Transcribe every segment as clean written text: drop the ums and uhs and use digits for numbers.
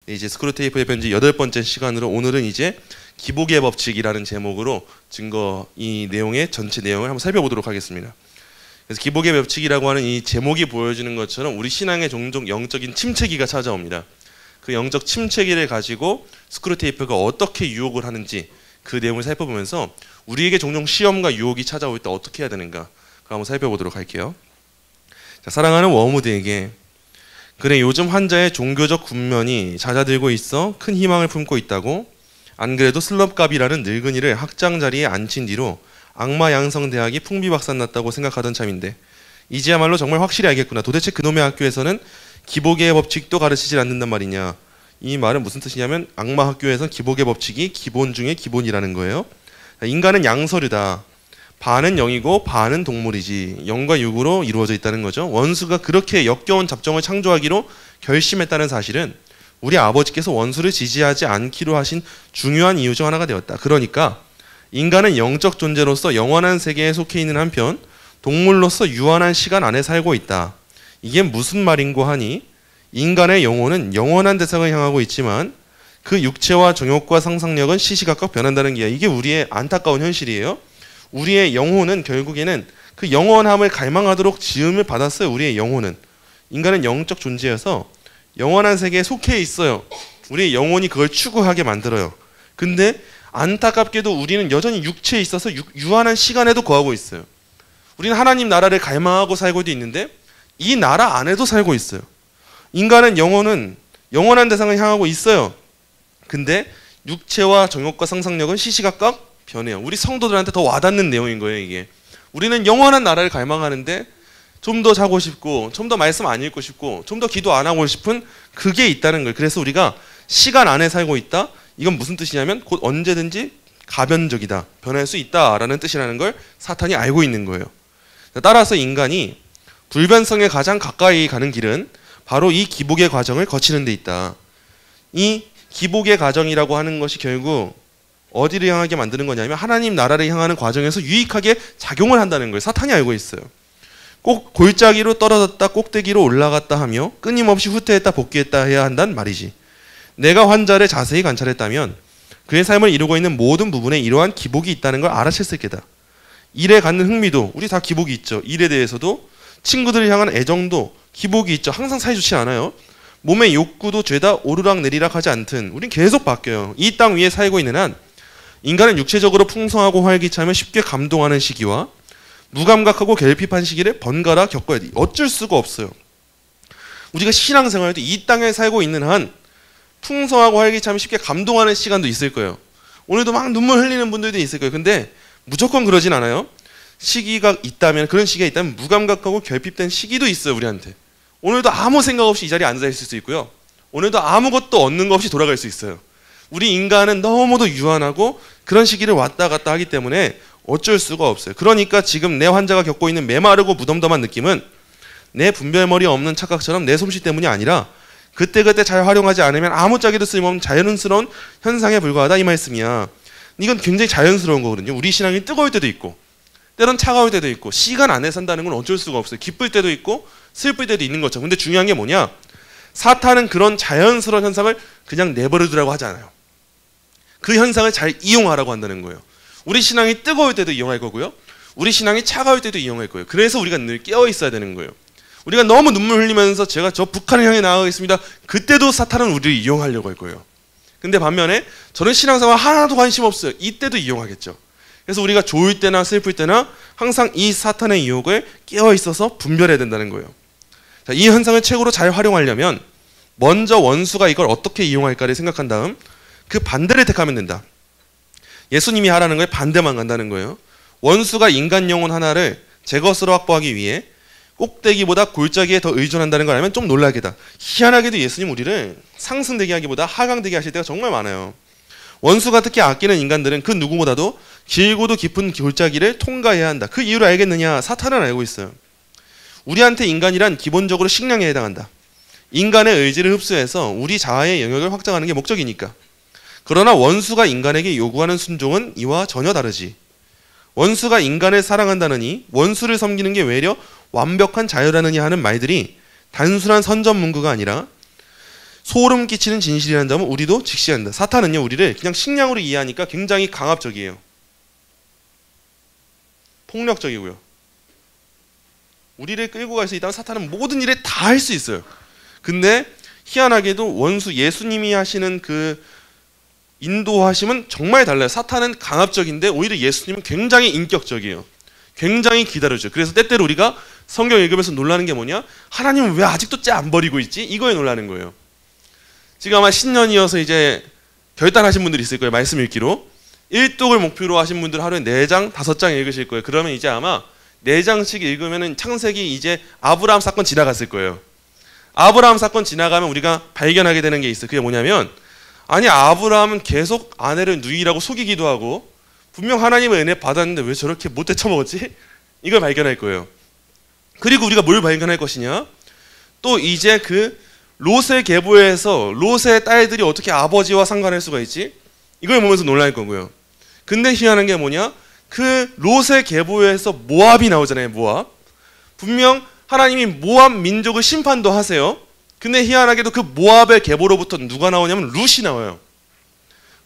이제 스크루테이프의 편지 8번째 시간으로 오늘은 이제 기복의 법칙이라는 제목으로 이 내용의 전체 내용을 한번 살펴보도록 하겠습니다. 그래서 기복의 법칙이라고 하는 이 제목이 보여주는 것처럼 우리 신앙에 종종 영적인 침체기가 찾아옵니다. 그 영적 침체기를 가지고 스크루테이프가 어떻게 유혹을 하는지 그 내용을 살펴보면서 우리에게 종종 시험과 유혹이 찾아올 때 어떻게 해야 되는가 그걸 한번 살펴보도록 할게요. 자, 사랑하는 워무드에게, 그래 요즘 환자의 종교적 군면이 잦아들고 있어 큰 희망을 품고 있다고. 안 그래도 슬럽갑이라는 늙은이를 학장 자리에 앉힌 뒤로 악마 양성대학이 풍비박산났다고 생각하던 참인데 이제야말로 정말 확실히 알겠구나. 도대체 그놈의 학교에서는 기복의 법칙도 가르치질 않는단 말이냐. 이 말은 무슨 뜻이냐면 악마 학교에서는 기복의 법칙이 기본 중에 기본이라는 거예요. 인간은 양서류다. 반은 영이고 반은 동물이지. 영과 육으로 이루어져 있다는 거죠. 원수가 그렇게 역겨운 잡종을 창조하기로 결심했다는 사실은 우리 아버지께서 원수를 지지하지 않기로 하신 중요한 이유 중 하나가 되었다. 그러니까 인간은 영적 존재로서 영원한 세계에 속해 있는 한편 동물로서 유한한 시간 안에 살고 있다. 이게 무슨 말인고 하니 인간의 영혼은 영원한 대상을 향하고 있지만 그 육체와 정욕과 상상력은 시시각각 변한다는 게 이게 우리의 안타까운 현실이에요. 우리의 영혼은 결국에는 그 영원함을 갈망하도록 지음을 받았어요. 우리의 영혼은. 인간은 영적 존재여서 영원한 세계에 속해 있어요. 우리의 영혼이 그걸 추구하게 만들어요. 근데 안타깝게도 우리는 여전히 육체에 있어서 유한한 시간에도 거하고 있어요. 우리는 하나님 나라를 갈망하고 살고도 있는데 이 나라 안에도 살고 있어요. 인간은 영혼은 영원한 대상을 향하고 있어요. 근데 육체와 정욕과 상상력은 시시각각 변해요. 우리 성도들한테 더 와닿는 내용인 거예요, 이게. 우리는 영원한 나라를 갈망하는데 좀 더 자고 싶고 좀 더 말씀 안 읽고 싶고 좀 더 기도 안 하고 싶은 그게 있다는 거예요. 그래서 우리가 시간 안에 살고 있다. 이건 무슨 뜻이냐면 곧 언제든지 가변적이다. 변할 수 있다라는 뜻이라는 걸 사탄이 알고 있는 거예요. 따라서 인간이 불변성에 가장 가까이 가는 길은 바로 이 기복의 과정을 거치는 데 있다. 이 기복의 과정이라고 하는 것이 결국 어디를 향하게 만드는 거냐면 하나님 나라를 향하는 과정에서 유익하게 작용을 한다는 걸 사탄이 알고 있어요. 꼭 골짜기로 떨어졌다 꼭대기로 올라갔다 하며 끊임없이 후퇴했다 복귀했다 해야 한다는 말이지. 내가 환자를 자세히 관찰했다면 그의 삶을 이루고 있는 모든 부분에 이러한 기복이 있다는 걸 알아챘을 게다. 일에 갖는 흥미도 우리 다 기복이 있죠. 일에 대해서도 친구들을 향한 애정도 기복이 있죠. 항상 사이 좋지 않아요. 몸의 욕구도 죄다 오르락 내리락 하지 않든 우린 계속 바뀌어요. 이 땅 위에 살고 있는 한 인간은 육체적으로 풍성하고 활기차며 쉽게 감동하는 시기와 무감각하고 결핍한 시기를 번갈아 겪어야 돼. 어쩔 수가 없어요. 우리가 신앙생활도 이 땅에 살고 있는 한 풍성하고 활기차며 쉽게 감동하는 시간도 있을 거예요. 오늘도 막 눈물 흘리는 분들도 있을 거예요. 근데 무조건 그러진 않아요. 시기가 있다면, 그런 시기가 있다면 무감각하고 결핍된 시기도 있어요, 우리한테. 오늘도 아무 생각 없이 이 자리에 앉아 있을 수 있고요. 오늘도 아무것도 얻는 거 없이 돌아갈 수 있어요. 우리 인간은 너무도 유한하고 그런 시기를 왔다 갔다 하기 때문에 어쩔 수가 없어요. 그러니까 지금 내 환자가 겪고 있는 메마르고 무덤덤한 느낌은 내 분별머리 없는 착각처럼 내 솜씨 때문이 아니라 그때그때 잘 활용하지 않으면 아무짝에도 쓸모없는 자연스러운 현상에 불과하다 이 말씀이야. 이건 굉장히 자연스러운 거거든요. 우리 신앙이 뜨거울 때도 있고 때론 차가울 때도 있고 시간 안에 산다는 건 어쩔 수가 없어요. 기쁠 때도 있고 슬플 때도 있는 거죠. 근데 중요한 게 뭐냐? 사탄은 그런 자연스러운 현상을 그냥 내버려두라고 하지 않아요. 그 현상을 잘 이용하라고 한다는 거예요. 우리 신앙이 뜨거울 때도 이용할 거고요. 우리 신앙이 차가울 때도 이용할 거예요. 그래서 우리가 늘 깨어 있어야 되는 거예요. 우리가 너무 눈물 흘리면서 제가 저 북한을 향해 나아가겠습니다. 그때도 사탄은 우리를 이용하려고 할 거예요. 근데 반면에 저는 신앙생활 하나도 관심 없어요. 이때도 이용하겠죠. 그래서 우리가 좋을 때나 슬플 때나 항상 이 사탄의 유혹을 깨어 있어서 분별해야 된다는 거예요. 자, 이 현상을 최고로 잘 활용하려면 먼저 원수가 이걸 어떻게 이용할까를 생각한 다음 그 반대를 택하면 된다. 예수님이 하라는 거에 반대만 간다는 거예요. 원수가 인간 영혼 하나를 제 것으로 확보하기 위해 꼭대기보다 골짜기에 더 의존한다는 걸 알면 좀 놀라게다. 희한하게도 예수님 우리를 상승되게 하기보다 하강되게 하실 때가 정말 많아요. 원수가 특히 아끼는 인간들은 그 누구보다도 길고도 깊은 골짜기를 통과해야 한다. 그 이유를 알겠느냐? 사탄은 알고 있어요. 우리한테 인간이란 기본적으로 식량에 해당한다. 인간의 의지를 흡수해서 우리 자아의 영역을 확장하는 게 목적이니까. 그러나 원수가 인간에게 요구하는 순종은 이와 전혀 다르지. 원수가 인간을 사랑한다느니 원수를 섬기는 게 외려 완벽한 자유라느니 하는 말들이 단순한 선전문구가 아니라 소름 끼치는 진실이라는 점은 우리도 직시한다. 사탄은요, 우리를 그냥 식량으로 이해하니까 굉장히 강압적이에요. 폭력적이고요. 우리를 끌고 갈 수 있다면 사탄은 모든 일에 다 할 수 있어요. 근데 희한하게도 원수 예수님이 하시는 그 인도하심은 정말 달라요. 사탄은 강압적인데 오히려 예수님은 굉장히 인격적이에요. 굉장히 기다려줘요. 그래서 때때로 우리가 성경 읽으면서 놀라는 게 뭐냐? 하나님은 왜 아직도 쟤 안 버리고 있지? 이거에 놀라는 거예요. 지금 아마 신년이어서 이제 결단하신 분들이 있을 거예요. 말씀 읽기로. 1독을 목표로 하신 분들 하루에 4장, 5장 읽으실 거예요. 그러면 이제 아마 4장씩 읽으면은 창세기 이제 아브라함 사건 지나갔을 거예요. 아브라함 사건 지나가면 우리가 발견하게 되는 게 있어요. 그게 뭐냐면, 아니 아브라함은 계속 아내를 누이라고 속이기도 하고 분명 하나님의 은혜 받았는데 왜 저렇게 못돼 처먹었지? 이걸 발견할 거예요. 그리고 우리가 뭘 발견할 것이냐? 또 이제 그 롯의 계보에서 롯의 딸들이 어떻게 아버지와 상관할 수가 있지? 이걸 보면서 놀랄 거고요. 근데 희한한 게 뭐냐? 그 롯의 계보에서 모압이 나오잖아요. 모압. 분명 하나님이 모압 민족을 심판도 하세요. 근데 희한하게도 그 모압의 계보로부터 누가 나오냐면 룻이 나와요.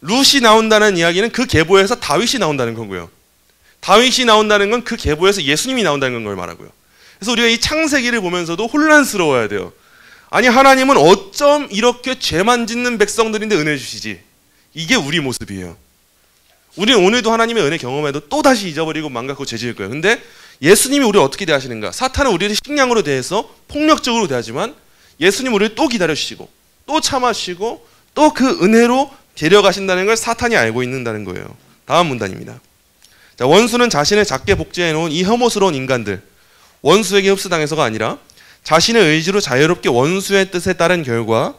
룻이 나온다는 이야기는 그 계보에서 다윗이 나온다는 거고요. 다윗이 나온다는 건 그 계보에서 예수님이 나온다는 걸 말하고요. 그래서 우리가 이 창세기를 보면서도 혼란스러워야 돼요. 아니 하나님은 어쩜 이렇게 죄만 짓는 백성들인데 은혜 주시지? 이게 우리 모습이에요. 우리는 오늘도 하나님의 은혜 경험해도 또다시 잊어버리고 망각하고 죄 지을 거예요. 근데 예수님이 우리를 어떻게 대하시는가? 사탄은 우리를 식량으로 대해서 폭력적으로 대하지만 예수님 우리를 또 기다려주시고 또 참아주시고 또 그 은혜로 데려가신다는 걸 사탄이 알고 있는다는 거예요. 다음 문단입니다. 자, 원수는 자신을 작게 복제해 놓은 이 혐오스러운 인간들, 원수에게 흡수당해서가 아니라 자신의 의지로 자유롭게 원수의 뜻에 따른 결과,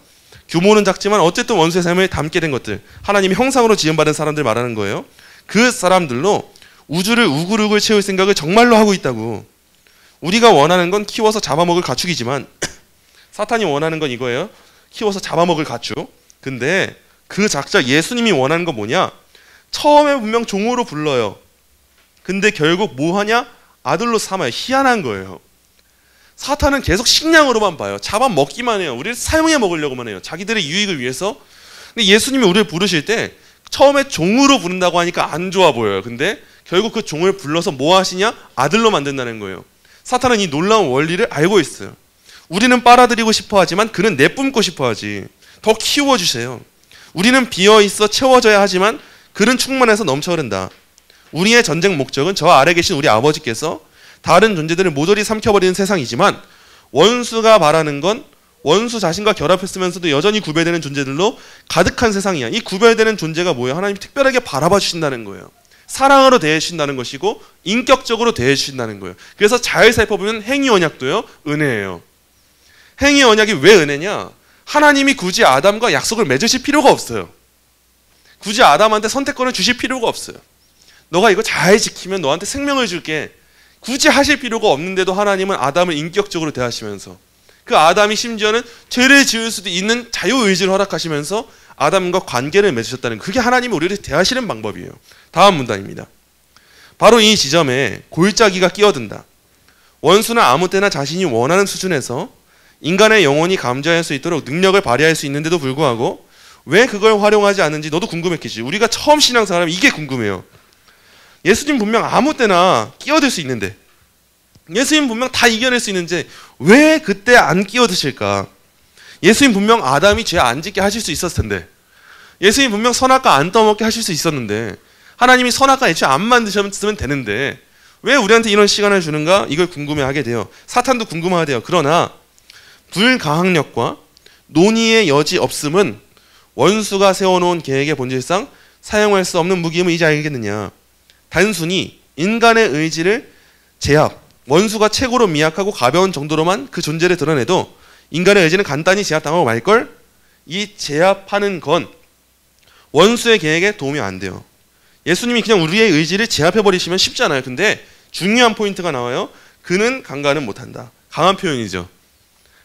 규모는 작지만 어쨌든 원수의 삶을 담게 된 것들, 하나님의 형상으로 지음받은 사람들 말하는 거예요. 그 사람들로 우주를 우글우글 채울 생각을 정말로 하고 있다고. 우리가 원하는 건 키워서 잡아먹을 가축이지만 사탄이 원하는 건 이거예요. 키워서 잡아먹을 가축. 근데 그 작자 예수님이 원하는 건 뭐냐? 처음에 분명 종으로 불러요. 근데 결국 뭐 하냐? 아들로 삼아요. 희한한 거예요. 사탄은 계속 식량으로만 봐요. 잡아먹기만 해요. 우리를 사용해 먹으려고만 해요. 자기들의 유익을 위해서. 근데 예수님이 우리를 부르실 때 처음에 종으로 부른다고 하니까 안 좋아 보여요. 근데 결국 그 종을 불러서 뭐 하시냐? 아들로 만든다는 거예요. 사탄은 이 놀라운 원리를 알고 있어요. 우리는 빨아들이고 싶어 하지만 그는 내뿜고 싶어 하지. 더 키워주세요. 우리는 비어있어 채워져야 하지만 그는 충만해서 넘쳐 흐른다. 우리의 전쟁 목적은 저 아래 계신 우리 아버지께서 다른 존재들을 모조리 삼켜버리는 세상이지만 원수가 바라는 건 원수 자신과 결합했으면서도 여전히 구별되는 존재들로 가득한 세상이야. 이 구별되는 존재가 뭐예요? 하나님이 특별하게 바라봐 주신다는 거예요. 사랑으로 대해주신다는 것이고 인격적으로 대해주신다는 거예요. 그래서 잘 살펴보면 행위 언약도요, 은혜예요. 행위 언약이 왜 은혜냐? 하나님이 굳이 아담과 약속을 맺으실 필요가 없어요. 굳이 아담한테 선택권을 주실 필요가 없어요. 너가 이거 잘 지키면 너한테 생명을 줄게. 굳이 하실 필요가 없는데도 하나님은 아담을 인격적으로 대하시면서 그 아담이 심지어는 죄를 지을 수도 있는 자유의지를 허락하시면서 아담과 관계를 맺으셨다는, 그게 하나님이 우리를 대하시는 방법이에요. 다음 문단입니다. 바로 이 지점에 골짜기가 끼어든다. 원수는 아무 때나 자신이 원하는 수준에서 인간의 영혼이 감지할 수 있도록 능력을 발휘할 수 있는데도 불구하고 왜 그걸 활용하지 않는지 너도 궁금했겠지. 우리가 처음 신앙생활하면 이게 궁금해요. 예수님 분명 아무 때나 끼어들 수 있는데, 예수님 분명 다 이겨낼 수 있는데 왜 그때 안 끼어드실까? 예수님 분명 아담이 죄 안 짓게 하실 수 있었을 텐데, 예수님 분명 선악과 안 떠먹게 하실 수 있었는데, 하나님이 선악과 애초에 안 만드셨으면 되는데 왜 우리한테 이런 시간을 주는가? 이걸 궁금해하게 돼요. 사탄도 궁금하대요. 그러나 불가항력과 논의의 여지 없음은 원수가 세워놓은 계획의 본질상 사용할 수 없는 무기임을 이제 알겠느냐? 단순히 인간의 의지를 제압, 원수가 최고로 미약하고 가벼운 정도로만 그 존재를 드러내도 인간의 의지는 간단히 제압당하고 말걸? 이 제압하는 건 원수의 계획에 도움이 안 돼요. 예수님이 그냥 우리의 의지를 제압해버리시면 쉽잖아요. 근데 중요한 포인트가 나와요. 그는 강간은 못한다. 강한 표현이죠.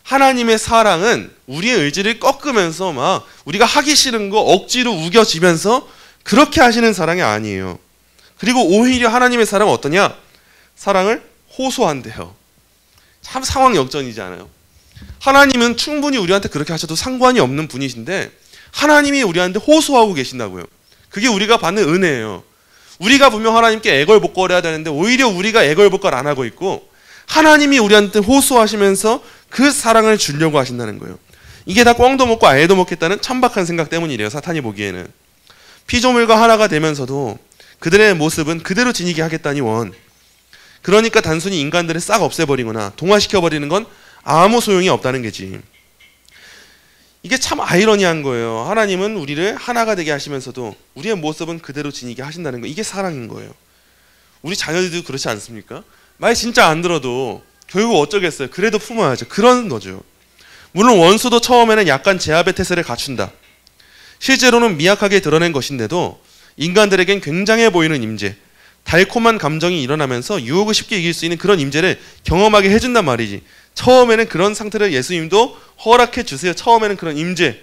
하나님의 사랑은 우리의 의지를 꺾으면서 막 우리가 하기 싫은 거 억지로 우겨지면서 그렇게 하시는 사랑이 아니에요. 그리고 오히려 하나님의 사랑은 어떠냐? 사랑을 호소한대요. 참 상황 역전이지 않아요? 하나님은 충분히 우리한테 그렇게 하셔도 상관이 없는 분이신데 하나님이 우리한테 호소하고 계신다고요. 그게 우리가 받는 은혜예요. 우리가 분명 하나님께 애걸복걸해야 되는데 오히려 우리가 애걸복걸 안 하고 있고 하나님이 우리한테 호소하시면서 그 사랑을 주려고 하신다는 거예요. 이게 다 꿩도 먹고 알도 먹겠다는 천박한 생각 때문이래요. 사탄이 보기에는. 피조물과 하나가 되면서도 그들의 모습은 그대로 지니게 하겠다니 원. 그러니까 단순히 인간들을 싹 없애버리거나 동화시켜버리는 건 아무 소용이 없다는 게지. 이게 참 아이러니한 거예요. 하나님은 우리를 하나가 되게 하시면서도 우리의 모습은 그대로 지니게 하신다는 거. 이게 사랑인 거예요. 우리 자녀들도 그렇지 않습니까? 말 진짜 안 들어도 결국 어쩌겠어요. 그래도 품어야죠. 그런 거죠. 물론 원수도 처음에는 약간 제압의 태세를 갖춘다. 실제로는 미약하게 드러낸 것인데도 인간들에겐 굉장해 보이는 임재, 달콤한 감정이 일어나면서 유혹을 쉽게 이길 수 있는 그런 임재를 경험하게 해준단 말이지. 처음에는 그런 상태를 예수님도 허락해 주세요. 처음에는 그런 임재.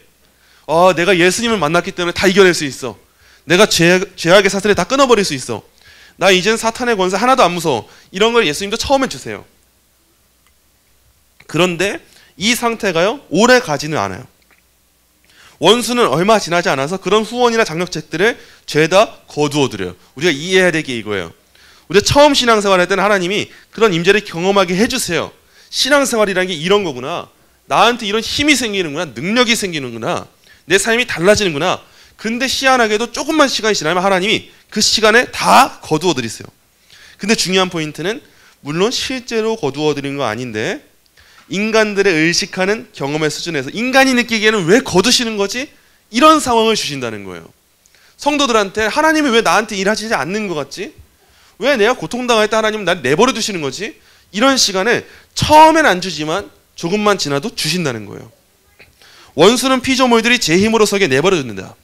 내가 예수님을 만났기 때문에 다 이겨낼 수 있어. 내가 죄악의 사슬을 다 끊어버릴 수 있어. 나 이젠 사탄의 권세 하나도 안 무서워. 이런 걸 예수님도 처음에 주세요. 그런데 이 상태가요, 오래 가지는 않아요. 원수는 얼마 지나지 않아서 그런 후원이나 장려책들을 죄다 거두어드려요. 우리가 이해해야 될 게 이거예요. 우리가 처음 신앙생활 할 때는 하나님이 그런 임재를 경험하게 해주세요. 신앙생활이라는 게 이런 거구나. 나한테 이런 힘이 생기는구나. 능력이 생기는구나. 내 삶이 달라지는구나. 근데 희한하게도 조금만 시간이 지나면 하나님이 그 시간에 다 거두어드리세요. 근데 중요한 포인트는 물론 실제로 거두어드리는 거 아닌데 인간들의 의식하는 경험의 수준에서 인간이 느끼기에는 왜 거두시는 거지? 이런 상황을 주신다는 거예요. 성도들한테 하나님이 왜 나한테 일하시지 않는 것 같지? 왜 내가 고통당할 때 하나님은 날 내버려 두시는 거지? 이런 시간을 처음엔 안 주지만 조금만 지나도 주신다는 거예요. 원수는 피조물들이 제 힘으로 서게 내버려 둔다.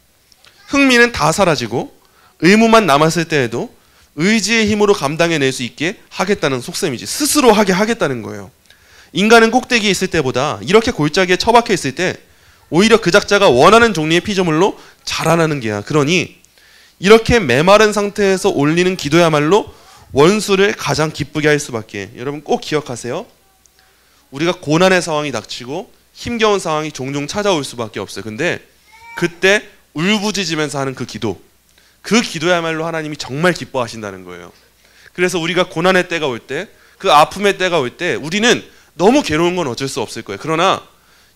흥미는 다 사라지고 의무만 남았을 때에도 의지의 힘으로 감당해낼 수 있게 하겠다는 속셈이지. 스스로 하게 하겠다는 거예요. 인간은 꼭대기에 있을 때보다 이렇게 골짜기에 처박혀 있을 때 오히려 그 작자가 원하는 종류의 피조물로 자라나는 게야. 그러니 이렇게 메마른 상태에서 올리는 기도야말로 원수를 가장 기쁘게 할 수밖에. 여러분 꼭 기억하세요. 우리가 고난의 상황이 닥치고 힘겨운 상황이 종종 찾아올 수밖에 없어요. 근데 그때 울부짖으면서 하는 그 기도야말로 하나님이 정말 기뻐하신다는 거예요. 그래서 우리가 고난의 때가 올 때, 그 아픔의 때가 올 때 우리는 너무 괴로운 건 어쩔 수 없을 거예요. 그러나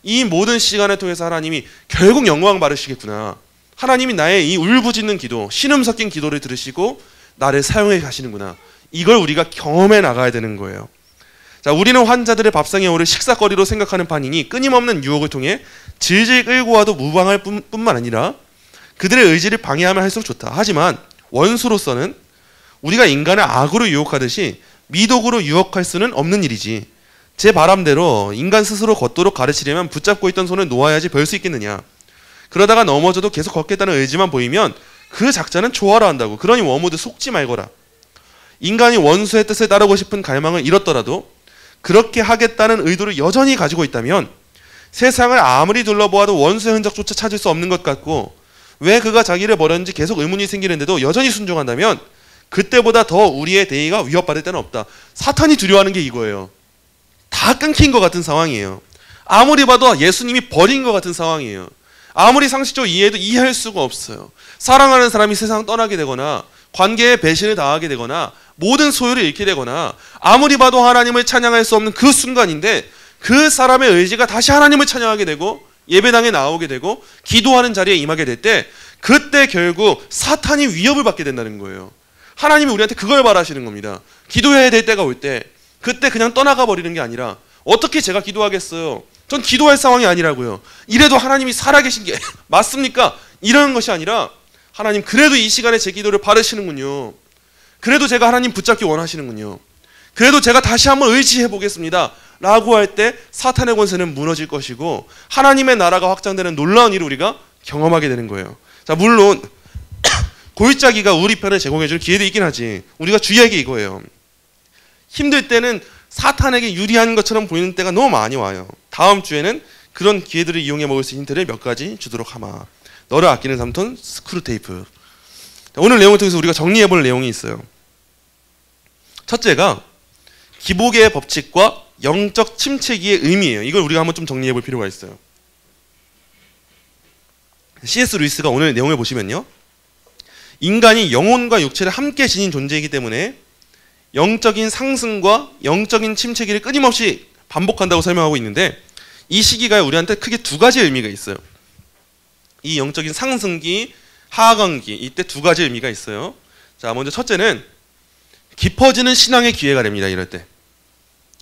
이 모든 시간을 통해서 하나님이 결국 영광 받으시겠구나. 하나님이 나의 이 울부짖는 기도, 신음 섞인 기도를 들으시고 나를 사용해 가시는구나. 이걸 우리가 경험해 나가야 되는 거예요. 자, 우리는 환자들의 밥상에 오를 식사거리로 생각하는 판이니 끊임없는 유혹을 통해 질질 끌고 와도 무방할 뿐만 아니라 그들의 의지를 방해하면 할수록 좋다. 하지만 원수로서는 우리가 인간을 악으로 유혹하듯이 미독으로 유혹할 수는 없는 일이지. 제 바람대로 인간 스스로 걷도록 가르치려면 붙잡고 있던 손을 놓아야지 별 수 있겠느냐. 그러다가 넘어져도 계속 걷겠다는 의지만 보이면 그 작자는 좋아라 한다고. 그러니 워무드 속지 말거라. 인간이 원수의 뜻을 따르고 싶은 갈망을 잃었더라도 그렇게 하겠다는 의도를 여전히 가지고 있다면 세상을 아무리 둘러보아도 원수의 흔적조차 찾을 수 없는 것 같고 왜 그가 자기를 버렸는지 계속 의문이 생기는데도 여전히 순종한다면 그때보다 더 우리의 대의가 위협받을 때는 없다. 사탄이 두려워하는 게 이거예요. 다 끊긴 것 같은 상황이에요. 아무리 봐도 예수님이 버린 것 같은 상황이에요. 아무리 상식적으로 이해해도 이해할 수가 없어요. 사랑하는 사람이 세상 떠나게 되거나 관계에 배신을 당하게 되거나 모든 소유를 잃게 되거나 아무리 봐도 하나님을 찬양할 수 없는 그 순간인데 그 사람의 의지가 다시 하나님을 찬양하게 되고 예배당에 나오게 되고 기도하는 자리에 임하게 될 때 그때 결국 사탄이 위협을 받게 된다는 거예요. 하나님이 우리한테 그걸 바라시는 겁니다. 기도해야 될 때가 올 때 그때 그냥 떠나가 버리는 게 아니라 어떻게 제가 기도하겠어요? 전 기도할 상황이 아니라고요. 이래도 하나님이 살아계신 게 맞습니까? 이런 것이 아니라 하나님 그래도 이 시간에 제 기도를 받으시는군요. 그래도 제가 하나님 붙잡기 원하시는군요. 그래도 제가 다시 한번 의지해 보겠습니다. 라고 할 때 사탄의 권세는 무너질 것이고 하나님의 나라가 확장되는 놀라운 일을 우리가 경험하게 되는 거예요. 자, 물론 골짜기가 우리 편을 제공해 줄 기회도 있긴 하지. 우리가 주의할 게 이거예요. 힘들 때는 사탄에게 유리한 것처럼 보이는 때가 너무 많이 와요. 다음 주에는 그런 기회들을 이용해 먹을 수 있는 힌트를 몇 가지 주도록 하마. 너를 아끼는 삼톤 스크루테이프. 오늘 내용을 통해서 우리가 정리해 볼 내용이 있어요. 첫째가 기복의 법칙과 영적 침체기의 의미예요. 이걸 우리가 한번 좀 정리해 볼 필요가 있어요. C.S. 루이스가 오늘 내용을 보시면요, 인간이 영혼과 육체를 함께 지닌 존재이기 때문에 영적인 상승과 영적인 침체기를 끊임없이 반복한다고 설명하고 있는데, 이 시기가 우리한테 크게 두 가지 의미가 있어요. 이 영적인 상승기, 하강기, 이때 두 가지 의미가 있어요. 자, 먼저 첫째는 깊어지는 신앙의 기회가 됩니다. 이럴 때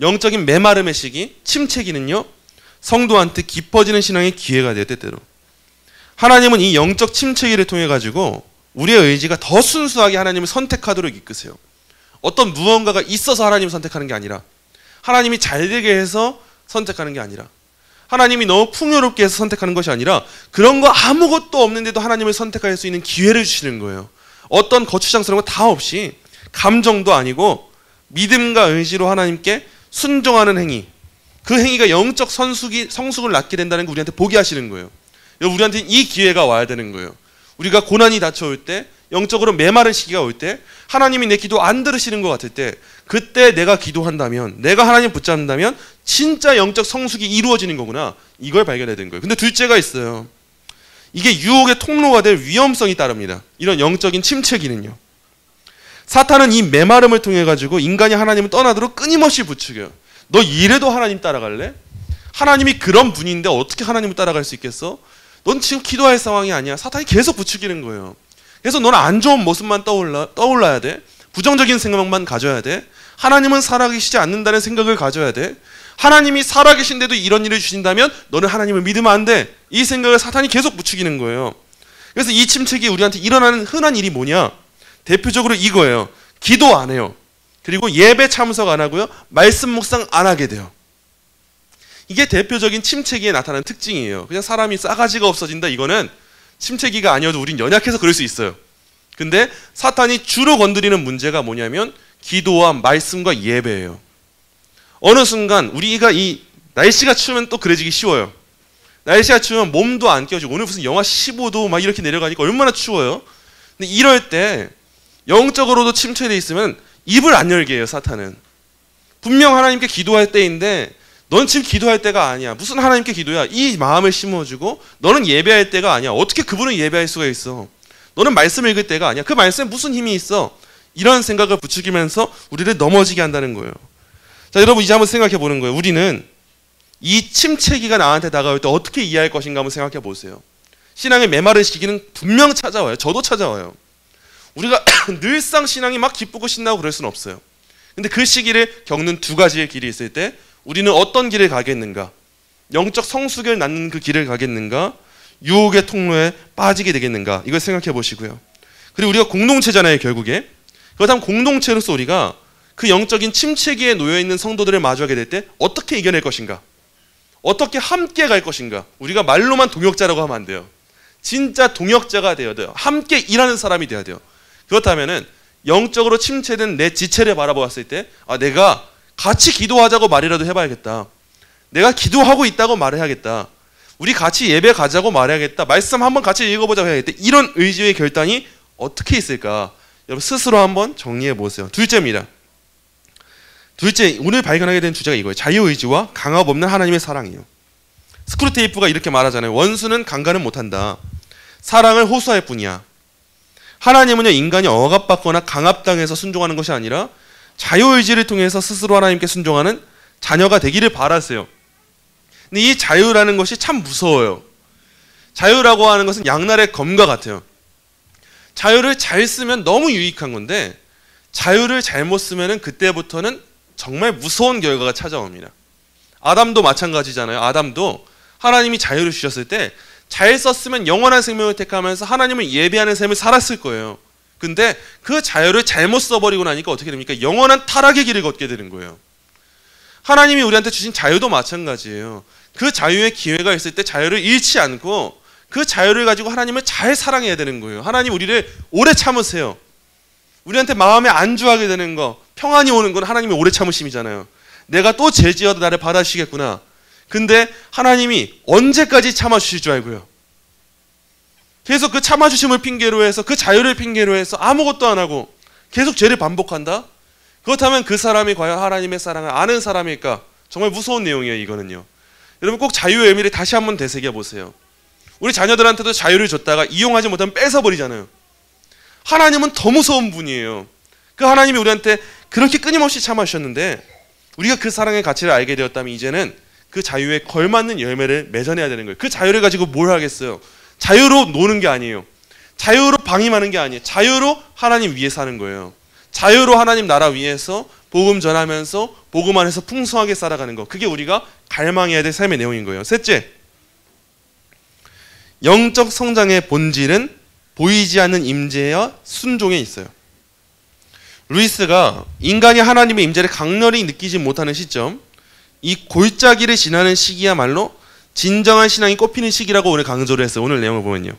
영적인 메마름의 시기, 침체기는요, 성도한테 깊어지는 신앙의 기회가 돼요. 때때로 하나님은 이 영적 침체기를 통해 가지고 우리의 의지가 더 순수하게 하나님을 선택하도록 이끄세요. 어떤 무언가가 있어서 하나님을 선택하는 게 아니라, 하나님이 잘되게 해서 선택하는 게 아니라, 하나님이 너무 풍요롭게 해서 선택하는 것이 아니라, 그런 거 아무것도 없는데도 하나님을 선택할 수 있는 기회를 주시는 거예요. 어떤 거추장스러운 거 다 없이 감정도 아니고 믿음과 의지로 하나님께 순종하는 행위, 그 행위가 영적 성숙을 낳게 된다는 걸 우리한테 보게 하시는 거예요. 우리한테 이 기회가 와야 되는 거예요. 우리가 고난이 닥쳐올 때, 영적으로 메마른 시기가 올 때, 하나님이 내 기도 안 들으시는 것 같을 때, 그때 내가 기도한다면, 내가 하나님 붙잡는다면 진짜 영적 성숙이 이루어지는 거구나, 이걸 발견해야 되는 거예요. 근데 둘째가 있어요. 이게 유혹의 통로가 될 위험성이 따릅니다. 이런 영적인 침체기는요, 사탄은 이 메마름을 통해 가지고 인간이 하나님을 떠나도록 끊임없이 부추겨요. 너 이래도 하나님 따라갈래? 하나님이 그런 분인데 어떻게 하나님을 따라갈 수 있겠어? 넌 지금 기도할 상황이 아니야. 사탄이 계속 부추기는 거예요. 그래서 너는 안 좋은 모습만 떠올라야 돼. 부정적인 생각만 가져야 돼. 하나님은 살아계시지 않는다는 생각을 가져야 돼. 하나님이 살아계신데도 이런 일을 주신다면 너는 하나님을 믿으면 안 돼. 이 생각을 사탄이 계속 부추기는 거예요. 그래서 이 침체기 우리한테 일어나는 흔한 일이 뭐냐? 대표적으로 이거예요. 기도 안 해요. 그리고 예배 참석 안 하고요, 말씀 묵상 안 하게 돼요. 이게 대표적인 침체기에 나타나는 특징이에요. 그냥 사람이 싸가지가 없어진다, 이거는 침체기가 아니어도 우린 연약해서 그럴 수 있어요. 근데 사탄이 주로 건드리는 문제가 뭐냐면 기도와 말씀과 예배예요. 어느 순간 우리가 이 날씨가 추우면 또 그래지기 쉬워요. 날씨가 추우면 몸도 안 깨워지고, 오늘 무슨 영하 15도 막 이렇게 내려가니까 얼마나 추워요. 근데 이럴 때 영적으로도 침체되어 있으면 입을 안 열게 해요. 사탄은 분명 하나님께 기도할 때인데 넌 지금 기도할 때가 아니야. 무슨 하나님께 기도야. 이 마음을 심어주고 너는 예배할 때가 아니야. 어떻게 그분을 예배할 수가 있어. 너는 말씀 읽을 때가 아니야. 그 말씀에 무슨 힘이 있어. 이런 생각을 부추기면서 우리를 넘어지게 한다는 거예요. 자, 여러분 이제 한번 생각해 보는 거예요. 우리는 이 침체기가 나한테 다가올 때 어떻게 이해할 것인가 한번 생각해 보세요. 신앙의 메마른 시기는 분명 찾아와요. 저도 찾아와요. 우리가 늘상 신앙이 막 기쁘고 신나고 그럴 수는 없어요. 근데 그 시기를 겪는 두 가지의 길이 있을 때 우리는 어떤 길을 가겠는가? 영적 성숙을 낳는 그 길을 가겠는가? 유혹의 통로에 빠지게 되겠는가? 이걸 생각해 보시고요. 그리고 우리가 공동체잖아요, 결국에. 그렇다면 공동체로서 우리가 그 영적인 침체기에 놓여있는 성도들을 마주하게 될 때 어떻게 이겨낼 것인가? 어떻게 함께 갈 것인가? 우리가 말로만 동역자라고 하면 안 돼요. 진짜 동역자가 되어야 돼요. 함께 일하는 사람이 되어야 돼요. 그렇다면은 영적으로 침체된 내 지체를 바라보았을 때, 아, 내가 같이 기도하자고 말이라도 해봐야겠다. 내가 기도하고 있다고 말을 해야겠다. 우리 같이 예배 가자고 말해야겠다. 말씀 한번 같이 읽어보자고 해야겠다. 이런 의지의 결단이 어떻게 있을까? 여러분 스스로 한번 정리해 보세요. 둘째입니다. 둘째, 오늘 발견하게 된 주제가 이거예요. 자유의지와 강압 없는 하나님의 사랑이에요. 스크루테이프가 이렇게 말하잖아요. 원수는 강간은 못한다. 사랑을 호소할 뿐이야. 하나님은요, 인간이 억압받거나 강압당해서 순종하는 것이 아니라 자유의지를 통해서 스스로 하나님께 순종하는 자녀가 되기를 바라세요. 근데 이 자유라는 것이 참 무서워요. 자유라고 하는 것은 양날의 검과 같아요. 자유를 잘 쓰면 너무 유익한 건데 자유를 잘못 쓰면 그때부터는 정말 무서운 결과가 찾아옵니다. 아담도 마찬가지잖아요. 아담도 하나님이 자유를 주셨을 때 잘 썼으면 영원한 생명을 택하면서 하나님을 예배하는 삶을 살았을 거예요. 근데 그 자유를 잘못 써버리고 나니까 어떻게 됩니까? 영원한 타락의 길을 걷게 되는 거예요. 하나님이 우리한테 주신 자유도 마찬가지예요. 그 자유의 기회가 있을 때 자유를 잃지 않고 그 자유를 가지고 하나님을 잘 사랑해야 되는 거예요. 하나님 우리를 오래 참으세요. 우리한테 마음에 안주하게 되는 거, 평안이 오는 건 하나님의 오래 참으심이잖아요. 내가 또 죄지어도 나를 받아주시겠구나. 근데 하나님이 언제까지 참아주실 줄 알고요. 계속 그 참아주심을 핑계로 해서 그 자유를 핑계로 해서 아무것도 안 하고 계속 죄를 반복한다? 그렇다면 그 사람이 과연 하나님의 사랑을 아는 사람일까? 정말 무서운 내용이에요. 이거는요. 여러분 꼭 자유의 의미를 다시 한번 되새겨 보세요. 우리 자녀들한테도 자유를 줬다가 이용하지 못하면 뺏어버리잖아요. 하나님은 더 무서운 분이에요. 그 하나님이 우리한테 그렇게 끊임없이 참아주셨는데 우리가 그 사랑의 가치를 알게 되었다면 이제는 그 자유에 걸맞는 열매를 맺어내야 되는 거예요. 그 자유를 가지고 뭘 하겠어요? 자유로 노는 게 아니에요. 자유로 방임하는 게 아니에요. 자유로 하나님 위에 사는 거예요. 자유로 하나님 나라 위에서 복음 전하면서 복음 안에서 풍성하게 살아가는 거. 그게 우리가 갈망해야 될 삶의 내용인 거예요. 셋째, 영적 성장의 본질은 보이지 않는 임재와 순종에 있어요. 루이스가 인간이 하나님의 임재를 강렬히 느끼지 못하는 시점, 이 골짜기를 지나는 시기야말로 진정한 신앙이 꼽히는 시기라고 오늘 강조를 했어요. 오늘 내용을 보면요.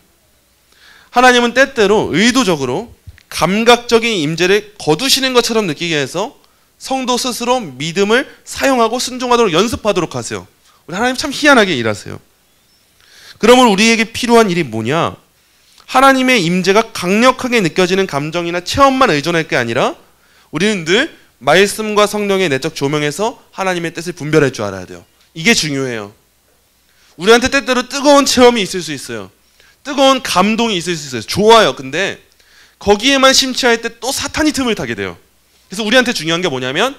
하나님은 때때로 의도적으로 감각적인 임재를 거두시는 것처럼 느끼게 해서 성도 스스로 믿음을 사용하고 순종하도록 연습하도록 하세요. 우리 하나님 참 희한하게 일하세요. 그러면 우리에게 필요한 일이 뭐냐? 하나님의 임재가 강력하게 느껴지는 감정이나 체험만 의존할 게 아니라 우리는 늘 말씀과 성령의 내적 조명에서 하나님의 뜻을 분별할 줄 알아야 돼요. 이게 중요해요. 우리한테 때때로 뜨거운 체험이 있을 수 있어요. 뜨거운 감동이 있을 수 있어요. 좋아요. 근데 거기에만 심취할 때 또 사탄이 틈을 타게 돼요. 그래서 우리한테 중요한 게 뭐냐면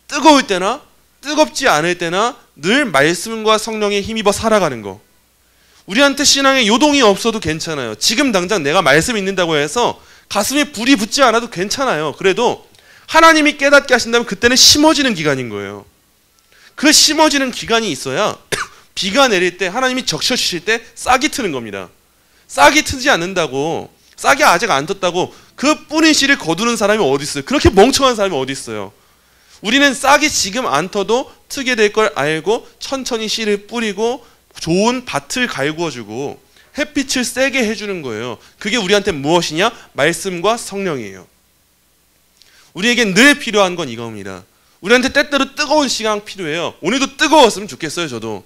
뜨거울 때나 뜨겁지 않을 때나 늘 말씀과 성령에 힘입어 살아가는 거. 우리한테 신앙에 요동이 없어도 괜찮아요. 지금 당장 내가 말씀 읽는다고 해서 가슴에 불이 붙지 않아도 괜찮아요. 그래도 하나님이 깨닫게 하신다면 그때는 심어지는 기간인 거예요. 그 심어지는 기간이 있어야 비가 내릴 때 하나님이 적셔주실 때 싹이 트는 겁니다. 싹이 트지 않는다고, 싹이 아직 안 떴다고 그 뿌린 씨를 거두는 사람이 어디 있어요? 그렇게 멍청한 사람이 어디 있어요? 우리는 싹이 지금 안 터도 트게 될 걸 알고 천천히 씨를 뿌리고 좋은 밭을 갈구어주고 햇빛을 세게 해주는 거예요. 그게 우리한테 무엇이냐? 말씀과 성령이에요. 우리에게 늘 필요한 건 이겁니다. 우리한테 때때로 뜨거운 시간 필요해요. 오늘도 뜨거웠으면 좋겠어요. 저도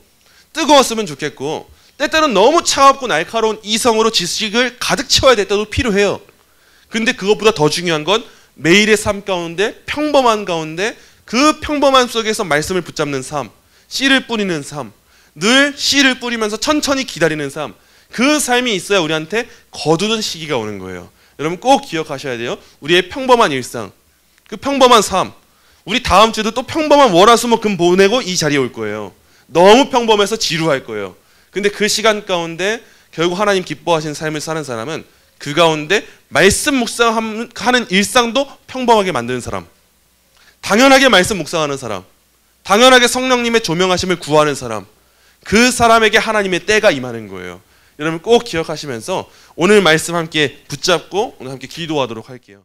뜨거웠으면 좋겠고, 때때로는 너무 차갑고 날카로운 이성으로 지식을 가득 채워야 될 때도 필요해요. 근데 그것보다 더 중요한 건 매일의 삶 가운데, 평범한 가운데 그 평범함 속에서 말씀을 붙잡는 삶, 씨를 뿌리는 삶, 늘 씨를 뿌리면서 천천히 기다리는 삶, 그 삶이 있어야 우리한테 거두는 시기가 오는 거예요. 여러분 꼭 기억하셔야 돼요. 우리의 평범한 일상, 그 평범한 삶, 우리 다음 주에도 또 평범한 월화수목금 보내고 이 자리에 올 거예요. 너무 평범해서 지루할 거예요. 근데 그 시간 가운데 결국 하나님 기뻐하시는 삶을 사는 사람은 그 가운데 말씀 묵상하는 일상도 평범하게 만드는 사람, 당연하게 말씀 묵상하는 사람, 당연하게 성령님의 조명하심을 구하는 사람, 그 사람에게 하나님의 때가 임하는 거예요. 여러분 꼭 기억하시면서 오늘 말씀 함께 붙잡고 오늘 함께 기도하도록 할게요.